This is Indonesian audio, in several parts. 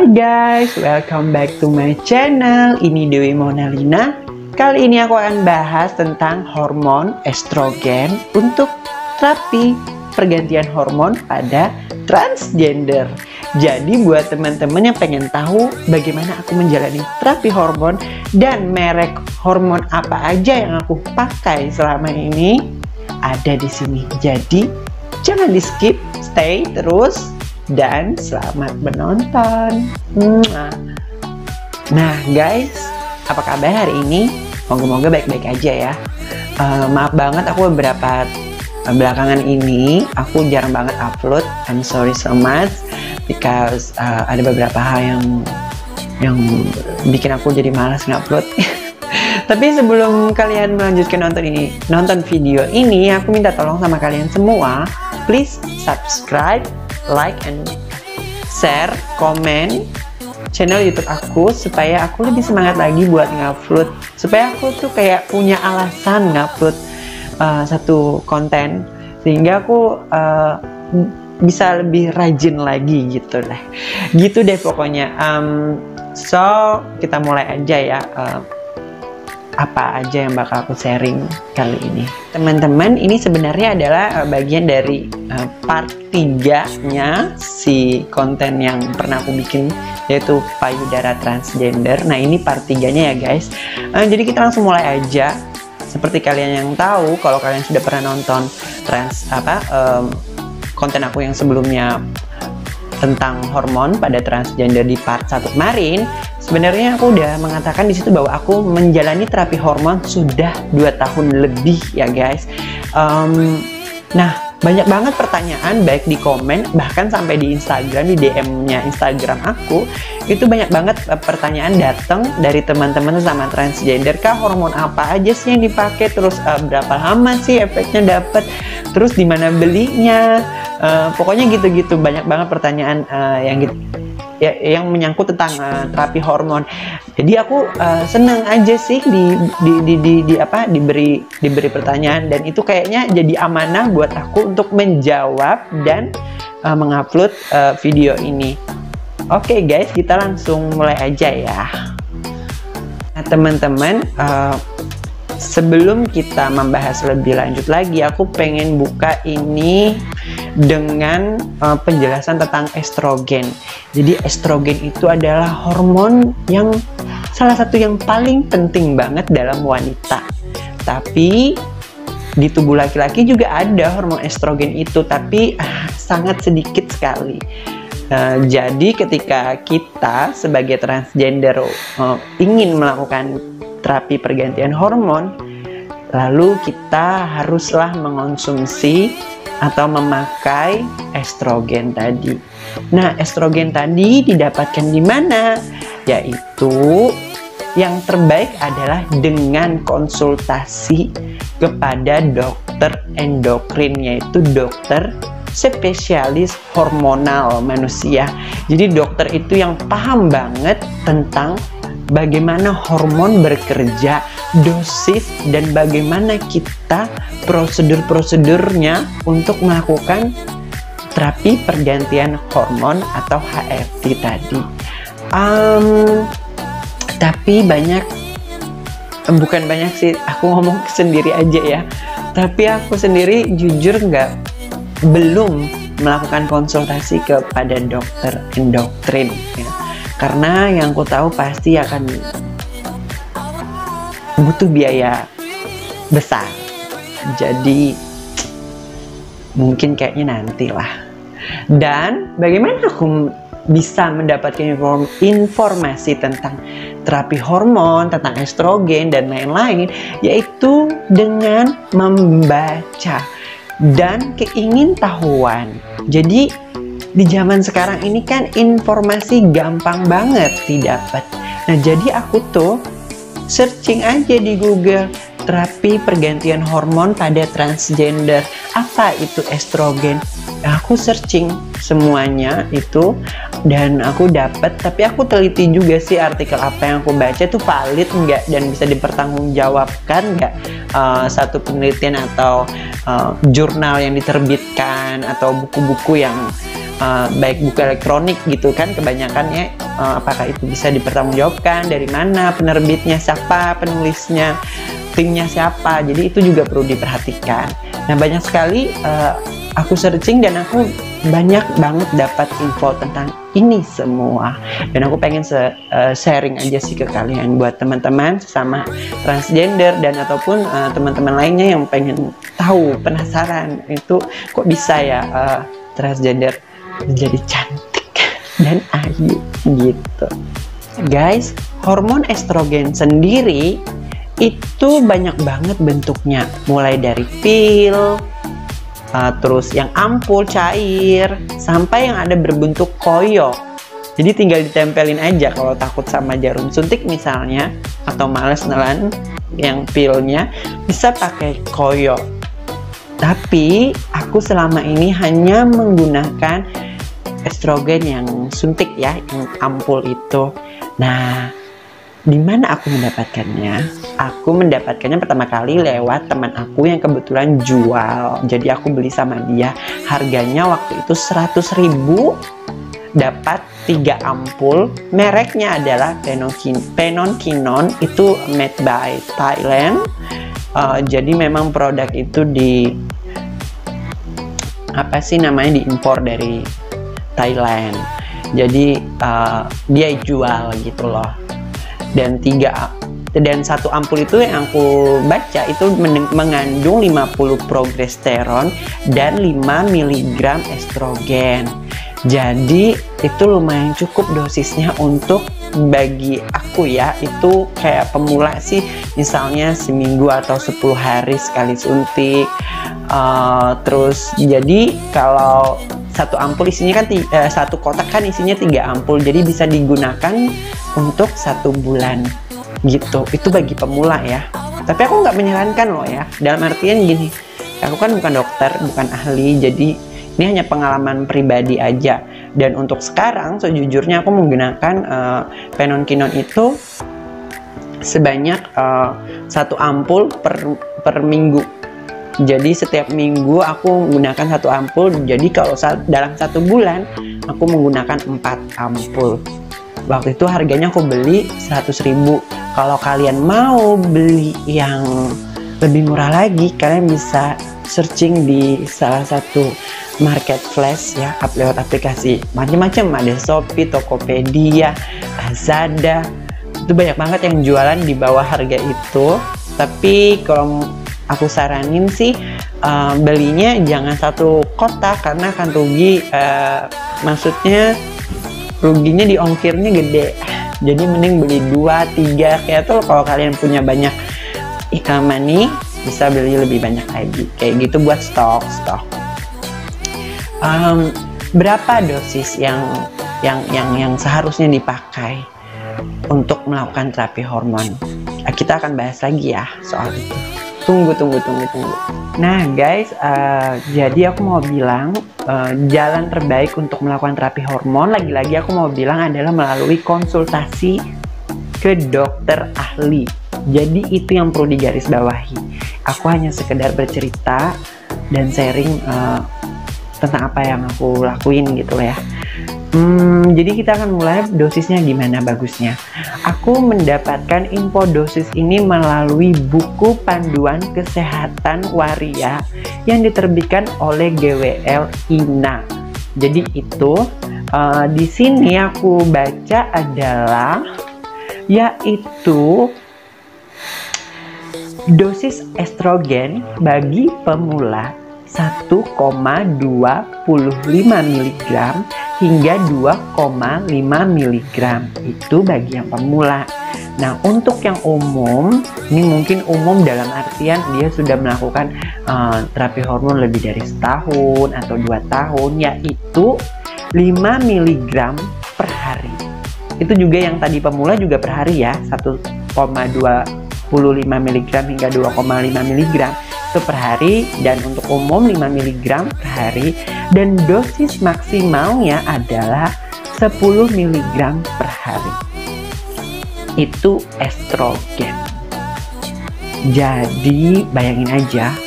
Hai guys, welcome back to my channel. Ini Dewi Monalina. Kali ini aku akan bahas tentang hormon estrogen untuk terapi pergantian hormon pada transgender. Jadi buat teman-teman yang pengen tahu bagaimana aku menjalani terapi hormon dan merek hormon apa aja yang aku pakai selama ini, ada di sini. Jadi jangan di skip, stay terus dan selamat menonton. Nah guys, apa kabar hari ini? Moga-moga baik-baik aja ya. Maaf banget aku beberapa belakangan ini aku jarang banget upload. I'm sorry so much because ada beberapa hal yang bikin aku jadi malas ngupload. Tapi sebelum kalian melanjutkan nonton video ini, aku minta tolong sama kalian semua, please subscribe, like and share, komen channel YouTube aku supaya aku lebih semangat lagi buat ngupload, supaya aku tuh kayak punya alasan ngupload satu konten sehingga aku bisa lebih rajin lagi gitu deh pokoknya. So kita mulai aja ya. Apa aja yang bakal aku sharing kali ini, teman-teman. Ini sebenarnya adalah bagian dari part 3-nya si konten yang pernah aku bikin, yaitu payudara transgender. Nah ini part 3-nya ya guys. Jadi kita langsung mulai aja. Seperti kalian yang tahu, kalau kalian sudah pernah nonton konten aku yang sebelumnya tentang hormon pada transgender di part 1 kemarin, sebenarnya aku udah mengatakan di situ bahwa aku menjalani terapi hormon sudah 2 tahun lebih ya guys. Nah banyak banget pertanyaan, baik di komen bahkan sampai di Instagram, di DM-nya Instagram aku, itu banyak banget pertanyaan datang dari teman-teman sama transgender. Kak, hormon apa aja sih yang dipakai, terus berapa lama sih efeknya dapat, terus di mana belinya, pokoknya gitu-gitu. Banyak banget pertanyaan yang gitu ya, yang menyangkut tentang terapi hormon. Jadi aku senang aja sih diberi pertanyaan, dan itu kayaknya jadi amanah buat aku untuk menjawab dan mengupload video ini. Oke guys, kita langsung mulai aja ya. Nah teman-teman, sebelum kita membahas lebih lanjut lagi, aku pengen buka ini dengan penjelasan tentang estrogen. Jadi estrogen itu adalah hormon yang salah satu yang paling penting banget dalam wanita. Tapi di tubuh laki-laki juga ada hormon estrogen itu, tapi sangat sedikit sekali. Jadi ketika kita sebagai transgender ingin melakukan terapi pergantian hormon, lalu kita haruslah mengonsumsi atau memakai estrogen tadi. Nah, estrogen tadi didapatkan di mana? Yaitu yang terbaik adalah dengan konsultasi kepada dokter endokrin, yaitu dokter spesialis hormonal manusia. Jadi dokter itu yang paham banget tentang bagaimana hormon bekerja, dosis, dan bagaimana kita prosedur-prosedurnya untuk melakukan terapi pergantian hormon atau HRT tadi. Tapi bukan banyak sih, aku ngomong sendiri aja ya. Tapi aku sendiri jujur belum melakukan konsultasi kepada dokter endokrin ya. Karena yang ku tahu pasti akan butuh biaya besar. Jadi mungkin kayaknya nantilah. Dan bagaimana aku bisa mendapatkan informasi tentang terapi hormon, tentang estrogen dan lain-lain, yaitu dengan membaca dan keingintahuan. Jadi di zaman sekarang ini kan informasi gampang banget didapat. Nah jadi aku tuh searching aja di Google, terapi pergantian hormon pada transgender, apa itu estrogen. Nah, aku searching semuanya itu dan aku dapat, tapi aku teliti juga sih artikel apa yang aku baca itu valid nggak dan bisa dipertanggungjawabkan nggak, satu penelitian atau jurnal yang diterbitkan atau buku-buku yang baik buku elektronik gitu kan, kebanyakannya apakah itu bisa dipertanggungjawabkan, dari mana penerbitnya, siapa penulisnya, timnya siapa. Jadi itu juga perlu diperhatikan. Nah, banyak sekali aku searching dan aku banyak banget dapat info tentang ini semua, dan aku pengen sharing aja sih ke kalian, buat teman-teman sama transgender dan ataupun teman-teman lainnya yang pengen tahu, penasaran itu kok bisa ya transgender menjadi cantik dan ayu gitu. Guys, hormon estrogen sendiri itu banyak banget bentuknya, mulai dari pil, terus yang ampul cair, sampai yang ada berbentuk koyo. Jadi tinggal ditempelin aja kalau takut sama jarum suntik misalnya, atau males nelan yang pilnya, bisa pakai koyo. Tapi aku selama ini hanya menggunakan estrogen yang suntik ya, yang ampul itu. Nah, di mana aku mendapatkannya? Aku mendapatkannya pertama kali lewat teman aku yang kebetulan jual. Jadi aku beli sama dia. Harganya waktu itu 100.000, dapat 3 ampul. Mereknya adalah Penonkinon, itu made by Thailand. Jadi memang produk itu diimpor dari Thailand. Jadi dia jual gitu loh. Dan satu ampul itu yang aku baca itu mengandung 50 progesteron dan 5 mg estrogen. Jadi itu lumayan cukup dosisnya untuk bagi aku ya. Itu kayak pemula sih, misalnya seminggu atau 10 hari sekali suntik. Terus jadi kalau satu ampul isinya kan satu kotak kan isinya 3 ampul, jadi bisa digunakan untuk 1 bulan gitu. Itu bagi pemula ya. Tapi aku nggak menyarankan loh ya, dalam artian gini, aku kan bukan dokter, bukan ahli, jadi ini hanya pengalaman pribadi aja. Dan untuk sekarang sejujurnya aku menggunakan Penonkinon itu sebanyak 1 ampul per minggu. Jadi setiap minggu aku menggunakan 1 ampul. Jadi kalau dalam 1 bulan aku menggunakan 4 ampul. Waktu itu harganya aku beli 100.000. Kalau kalian mau beli yang lebih murah lagi, kalian bisa searching di salah satu marketplace ya, lewat aplikasi macam-macam. Ada Shopee, Tokopedia, Lazada. Itu banyak banget yang jualan di bawah harga itu. Tapi kalau aku saranin sih belinya jangan 1 kotak, karena akan rugi. Maksudnya ruginya di ongkirnya gede. Jadi mending beli 2, 3 kayak tuh. Kalau kalian punya banyak money, bisa beli lebih banyak lagi kayak gitu buat stok. Berapa dosis yang seharusnya dipakai untuk melakukan terapi hormon? Kita akan bahas lagi ya soal itu. Tunggu. Nah guys, jadi aku mau bilang jalan terbaik untuk melakukan terapi hormon, lagi-lagi aku mau bilang, adalah melalui konsultasi ke dokter ahli. Jadi itu yang perlu digarisbawahi. Aku hanya sekedar bercerita dan sharing tentang apa yang aku lakuin gitu ya. Jadi kita akan mulai dosisnya gimana bagusnya. Aku mendapatkan info dosis ini melalui buku panduan kesehatan waria yang diterbitkan oleh GWL INA. Jadi itu di sini aku baca adalah yaitu dosis estrogen bagi pemula 1,25 mg hingga 2,5 mg, itu bagi yang pemula. Nah, untuk yang umum, ini mungkin umum dalam artian dia sudah melakukan terapi hormon lebih dari 1 tahun atau 2 tahun, yaitu 5 mg per hari. Itu juga yang tadi pemula juga per hari ya, 1,25 mg hingga 2,5 mg itu per hari, dan untuk umum 5 mg per hari, dan dosis maksimalnya adalah 10 mg per hari. Itu estrogen. Jadi bayangin aja,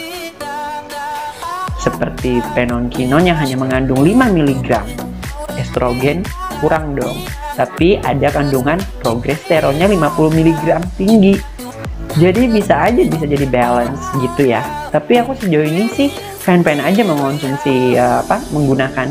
seperti penonkinon yang hanya mengandung 5 mg estrogen, kurang dong. Tapi ada kandungan progesteronnya 50 mg tinggi. Jadi bisa jadi balance gitu ya. Tapi aku sejauh ini sih pengen aja mengonsumsi menggunakan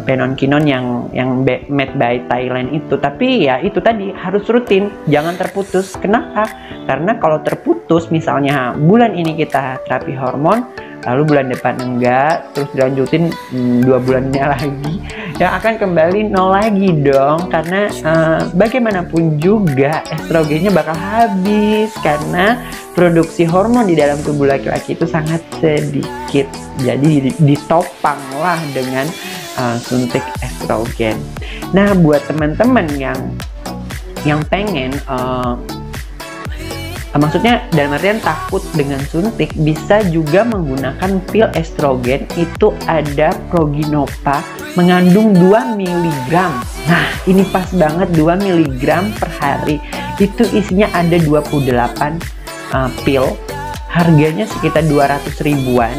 penonkinon yang made by Thailand itu. Tapi ya itu tadi, harus rutin, jangan terputus. Kenapa? Karena kalau terputus, misalnya bulan ini kita terapi hormon, lalu bulan depan enggak, terus dilanjutin 2 bulannya lagi, yang akan kembali nol lagi dong. Karena bagaimanapun juga estrogennya bakal habis, karena produksi hormon di dalam tubuh laki-laki itu sangat sedikit. Jadi ditopanglah dengan suntik estrogen. Nah, buat teman-teman yang pengen maksudnya dalam artian takut dengan suntik, bisa juga menggunakan pil estrogen. Itu ada Progynova mengandung 2 mg. Nah, ini pas banget, 2 mg per hari. Itu isinya ada 28 pil. Harganya sekitar 200 ribuan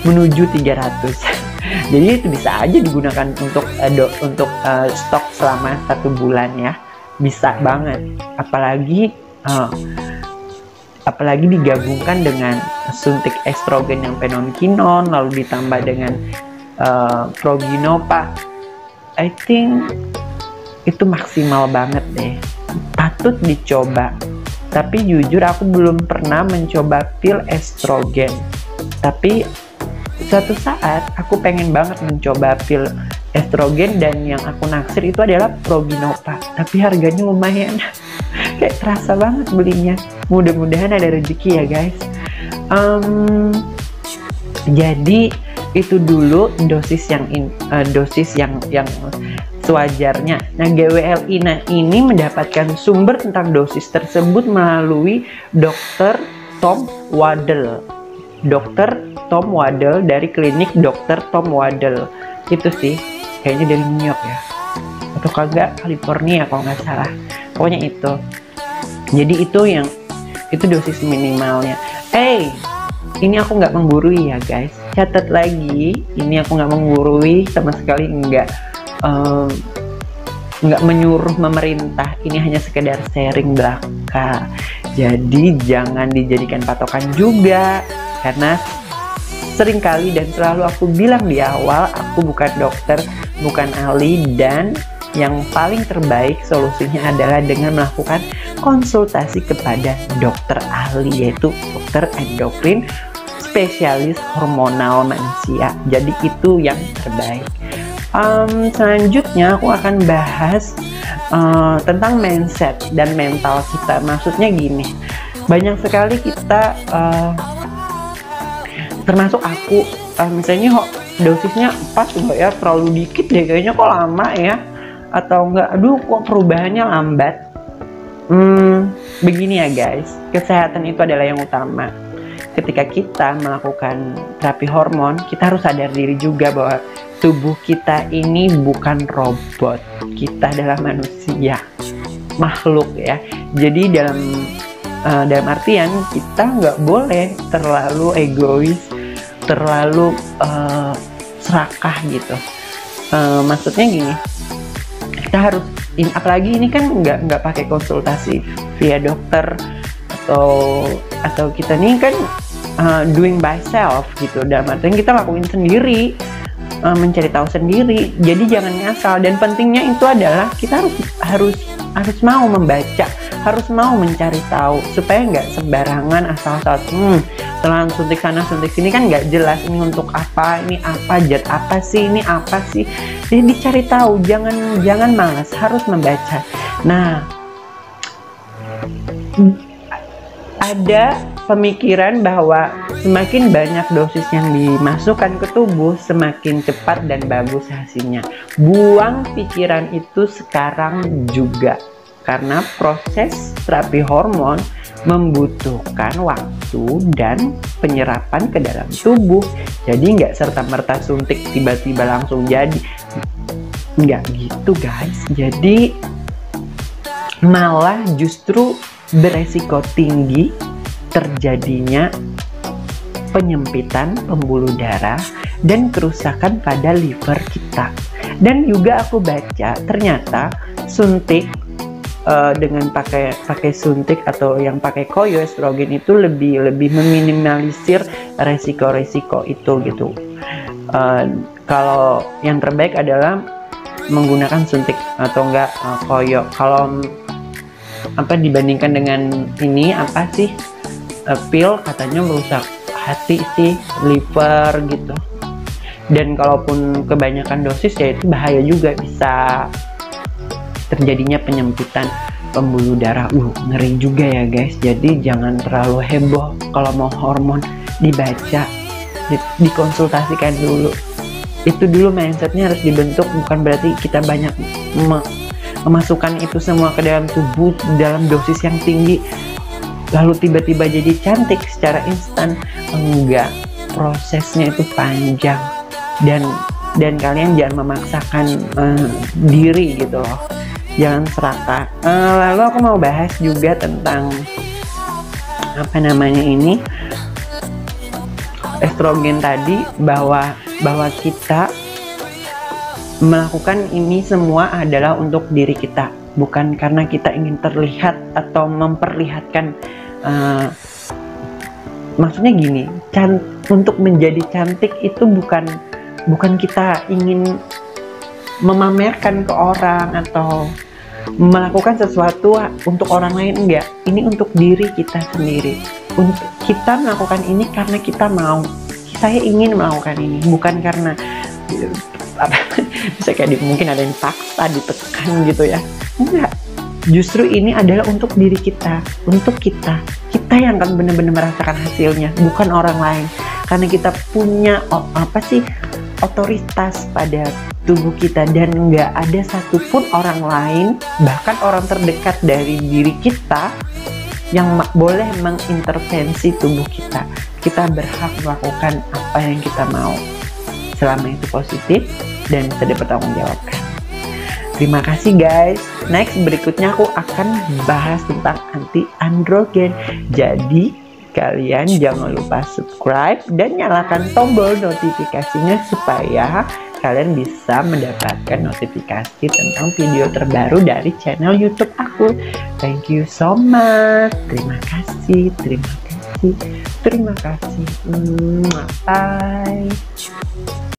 menuju 300. Jadi itu bisa aja digunakan untuk stok selama 1 bulan ya. Bisa banget. Apalagi digabungkan dengan suntik estrogen yang penonkinon, lalu ditambah dengan Progynova. I think itu maksimal banget deh. Patut dicoba. Tapi jujur aku belum pernah mencoba pil estrogen. Tapi suatu saat aku pengen banget mencoba pil estrogen, dan yang aku naksir itu adalah Progynova. Tapi harganya lumayan. Kayak terasa banget belinya. Mudah-mudahan ada rezeki ya guys. Jadi itu dulu dosis yang sewajarnya. Nah, GWLI ini mendapatkan sumber tentang dosis tersebut melalui Dr. Tom Waddell. Dr. Tom Waddell dari klinik Dr. Tom Waddell. Itu sih, kayaknya dari New York ya. Atau kagak, California kalau nggak salah. Pokoknya itu. Jadi itu dosis minimalnya. Ini aku nggak menggurui ya guys. Catat lagi, ini aku nggak menggurui sama sekali, nggak menyuruh memerintah. Ini hanya sekedar sharing belaka. Jadi jangan dijadikan patokan juga, karena seringkali dan selalu aku bilang di awal, aku bukan dokter, bukan ahli, dan yang paling terbaik solusinya adalah dengan melakukan konsultasi kepada dokter ahli, yaitu dokter endokrin, spesialis hormonal manusia. Jadi itu yang terbaik. Selanjutnya aku akan bahas tentang mindset dan mental kita. Maksudnya gini, banyak sekali kita, termasuk aku, misalnya kok dosisnya pas enggak ya, terlalu dikit deh kayaknya, kok lama ya, atau enggak, aduh kok perubahannya lambat. Begini ya guys, kesehatan itu adalah yang utama. Ketika kita melakukan terapi hormon, kita harus sadar diri juga bahwa tubuh kita ini bukan robot. Kita adalah manusia, makhluk ya. Jadi dalam artian kita nggak boleh terlalu egois, terlalu serakah gitu. Maksudnya gini, kita harus, apalagi ini kan nggak pakai konsultasi via dokter, atau kita nih kan doing by self gitu. Dalam artian kita lakuin sendiri, mencari tahu sendiri. Jadi jangan ngasal, dan pentingnya itu adalah kita harus mau membaca, harus mau mencari tahu, supaya nggak sembarangan asal-asal setelah suntik sana suntik sini, kan nggak jelas ini untuk apa, ini apa, zat apa sih, ini apa sih. Jadi dicari tahu, jangan malas, harus membaca. Nah, ada pemikiran bahwa semakin banyak dosis yang dimasukkan ke tubuh, semakin cepat dan bagus hasilnya. Buang pikiran itu sekarang juga, karena proses terapi hormon membutuhkan waktu dan penyerapan ke dalam tubuh. Jadi nggak serta-merta suntik tiba-tiba langsung jadi, nggak gitu guys. Jadi malah justru beresiko tinggi terjadinya penyempitan pembuluh darah dan kerusakan pada liver kita. Dan juga aku baca ternyata suntik dengan pakai suntik atau yang pakai koyo estrogen itu lebih meminimalisir resiko-resiko itu gitu. Kalau yang terbaik adalah menggunakan suntik atau enggak koyo. Kalau dibandingkan dengan ini pil katanya merusak hati sih, liver gitu. Dan kalaupun kebanyakan dosis ya itu bahaya juga, bisa terjadinya penyempitan pembuluh darah. Ngeri juga ya guys. Jadi jangan terlalu heboh kalau mau hormon, dibaca, dikonsultasikan dulu. Itu dulu mindsetnya harus dibentuk, bukan berarti kita banyak memasukkan itu semua ke dalam tubuh dalam dosis yang tinggi lalu tiba-tiba jadi cantik secara instan. Enggak, prosesnya itu panjang, dan kalian jangan memaksakan diri gitu loh, jangan serakah. Lalu aku mau bahas juga tentang estrogen tadi, bahwa kita melakukan ini semua adalah untuk diri kita, bukan karena kita ingin terlihat atau memperlihatkan. Maksudnya gini, untuk menjadi cantik itu bukan kita ingin memamerkan ke orang atau melakukan sesuatu untuk orang lain, enggak. Ini untuk diri kita sendiri. Untuk kita melakukan ini karena kita mau. Saya ingin melakukan ini, bukan karena bisa kayak mungkin ada yang paksa, ditekan gitu ya. Enggak. Justru ini adalah untuk diri kita, untuk kita yang akan benar-benar merasakan hasilnya, bukan orang lain. Karena kita punya otoritas pada tubuh kita, dan nggak ada satupun orang lain, bahkan orang terdekat dari diri kita, yang boleh mengintervensi tubuh kita. Kita berhak melakukan apa yang kita mau, selama itu positif dan bisa dipertanggungjawabkan. Terima kasih guys. Next, berikutnya aku akan bahas tentang anti-androgen. Jadi kalian jangan lupa subscribe dan nyalakan tombol notifikasinya supaya kalian bisa mendapatkan notifikasi tentang video terbaru dari channel YouTube aku. Thank you so much. Terima kasih. Bye.